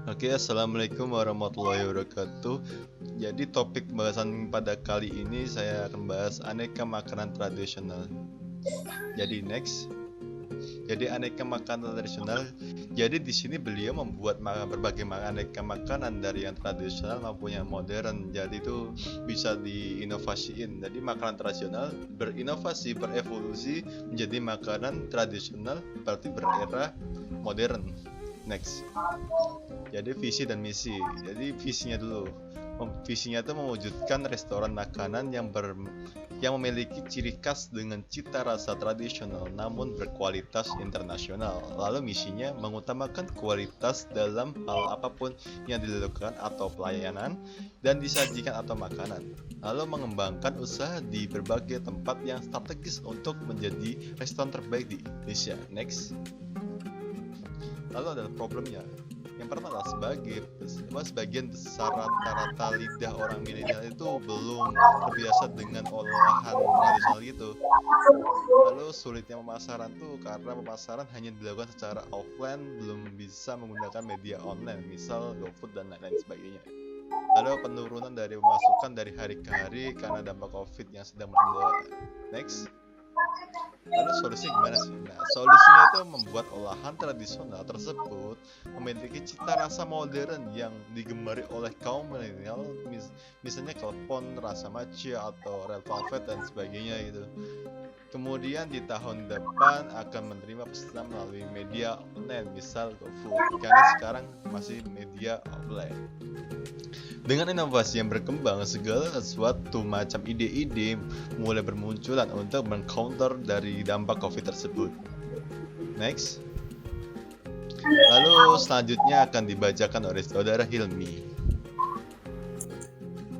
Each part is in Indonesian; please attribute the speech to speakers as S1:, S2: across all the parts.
S1: Oke, assalamualaikum warahmatullahi wabarakatuh. Jadi topik pembahasan pada kali ini saya akan bahas aneka makanan tradisional. Jadi next. Jadi aneka makanan tradisional. Jadi di sini beliau membuat berbagai aneka makanan dari yang tradisional maupun yang modern. Jadi itu bisa diinovasiin. Jadi makanan tradisional berinovasi, berevolusi menjadi makanan tradisional berarti berera modern. Next. Jadi visi dan misi. Jadi visinya dulu. Visinya itu mewujudkan restoran makanan yang memiliki ciri khas dengan cita rasa tradisional namun berkualitas internasional. Lalu misinya mengutamakan kualitas dalam hal apapun yang dilakukan atau pelayanan dan disajikan atau makanan. Lalu mengembangkan usaha di berbagai tempat yang strategis untuk menjadi restoran terbaik di Indonesia. Next. Lalu ada problemnya. Yang pertama adalah sebagian besar rata-rata lidah orang milenial itu belum terbiasa dengan olahan tradisional gitu. Lalu sulitnya pemasaran tuh karena pemasaran hanya dilakukan secara offline, belum bisa menggunakan media online, misal GoFood dan lain-lain sebagainya. Lalu penurunan dari pemasukan dari hari ke hari karena dampak COVID yang sedang melanda. Next. Lalu solusinya gimana sih? Nah, solusinya itu membuat olahan tradisional tersebut memiliki cita rasa modern yang digemari oleh kaum milenial, misalnya klepon, rasa matcha atau red velvet dan sebagainya gitu. Kemudian di tahun depan akan menerima pesanan melalui media online, misal GoFood, karena sekarang masih media offline. Dengan inovasi yang berkembang, segala sesuatu macam ide-ide mulai bermunculan untuk meng-counter dari dampak COVID tersebut. Next. Lalu selanjutnya akan dibacakan oleh saudara Hilmi.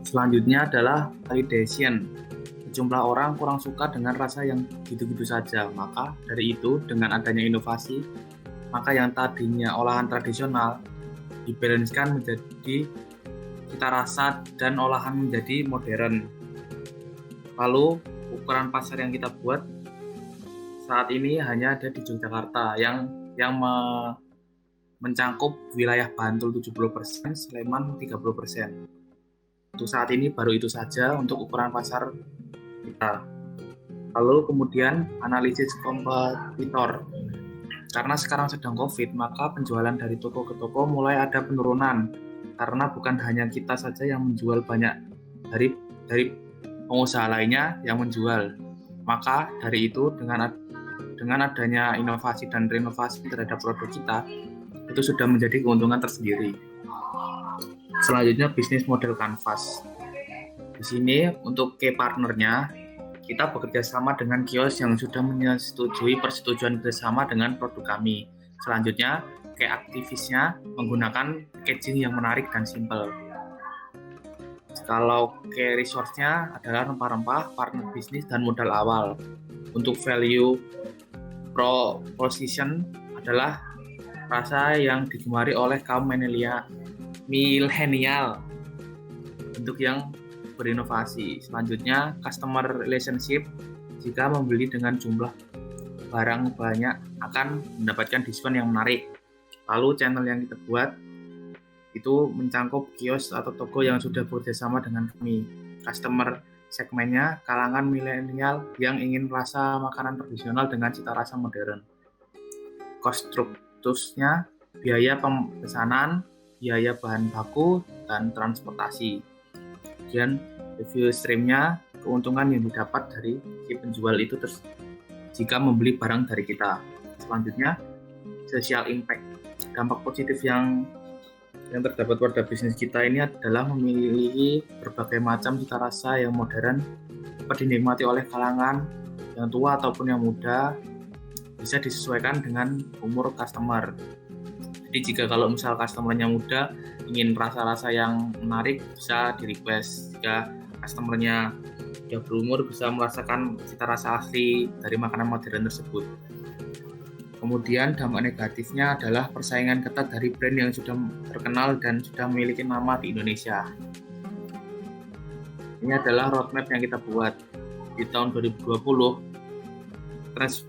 S2: Selanjutnya adalah validation. Sejumlah orang kurang suka dengan rasa yang gitu-gitu saja. Maka dari itu, dengan adanya inovasi, maka yang tadinya olahan tradisional dibalancekan menjadi cita rasa dan olahan menjadi modern. Lalu ukuran pasar yang kita buat saat ini hanya ada di Yogyakarta yang mencangkup wilayah Bantul 70%, Sleman 30%. Untuk saat ini baru itu saja untuk ukuran pasar kita. Lalu kemudian analisis kompetitor. Karena sekarang sedang COVID, maka penjualan dari toko ke toko mulai ada penurunan. Karena bukan hanya kita saja yang menjual, banyak dari pengusaha lainnya yang menjual. Maka dari itu dengan adanya inovasi dan renovasi terhadap produk kita, itu sudah menjadi keuntungan tersendiri. Selanjutnya bisnis model kanvas. Di sini untuk key partnernya, kita bekerja sama dengan kios yang sudah menyetujui persetujuan bersama dengan produk kami. Selanjutnya, key aktivisnya menggunakan packaging yang menarik dan simple. Kalau key resource-nya adalah rempah-rempah, partner bisnis, dan modal awal. Untuk value proposition adalah rasa yang digemari oleh kaum milenial untuk yang berinovasi. Selanjutnya, customer relationship. Jika membeli dengan jumlah barang banyak akan mendapatkan diskon yang menarik. Lalu channel yang kita buat itu mencangkup kios atau toko yang sudah bekerjasama dengan kami. Customer segmennya kalangan milenial yang ingin rasa makanan tradisional dengan cita rasa modern. Cost strukturnya biaya pemesanan, biaya bahan baku, dan transportasi. Dan review streamnya keuntungan yang didapat dari si penjual itu jika membeli barang dari kita. Selanjutnya, social impact. Dampak positif yang terdapat pada bisnis kita ini adalah memiliki berbagai macam cita rasa yang modern dapat dinikmati oleh kalangan yang tua ataupun yang muda, bisa disesuaikan dengan umur customer. Jadi jika kalau misal customernya muda ingin rasa-rasa yang menarik, bisa di request. Jika customernya sudah berumur, bisa merasakan cita rasa asli dari makanan modern tersebut. Kemudian dampak negatifnya adalah persaingan ketat dari brand yang sudah terkenal dan sudah memiliki nama di Indonesia. Ini adalah roadmap yang kita buat di tahun 2020. Terus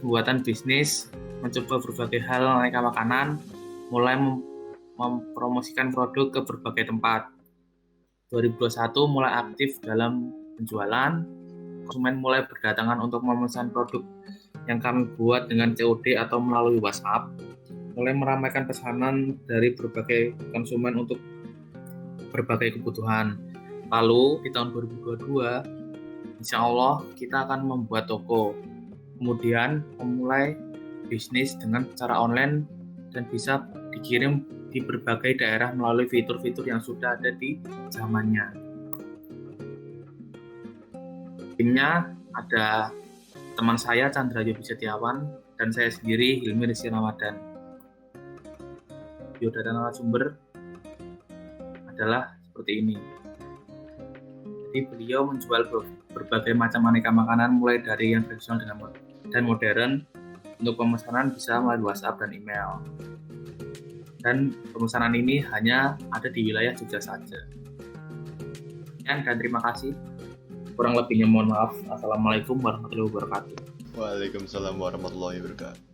S2: pembuatan bisnis, mencoba berbagai hal aneka makanan, mulai mempromosikan produk ke berbagai tempat. 2021 mulai aktif dalam penjualan, konsumen mulai berdatangan untuk memesan produk yang kami buat dengan COD atau melalui WhatsApp, mulai meramaikan pesanan dari berbagai konsumen untuk berbagai kebutuhan. Lalu di tahun 2022, insya Allah kita akan membuat toko, kemudian memulai bisnis dengan cara online dan bisa dikirim di berbagai daerah melalui fitur-fitur yang sudah ada di zamannya. Timnya ada teman saya Chandra Yobi Setiawan dan saya sendiri Hilmi Rizky Ramadan. Biodata narasumber adalah seperti ini. Jadi beliau menjual berbagai macam aneka makanan mulai dari yang tradisional dan modern. Untuk pemesanan bisa melalui WhatsApp dan email. Dan pemesanan ini hanya ada di wilayah Jogja saja. Dan terima kasih. Kurang lebihnya mohon maaf. Assalamualaikum warahmatullahi wabarakatuh.
S1: Waalaikumsalam warahmatullahi wabarakatuh.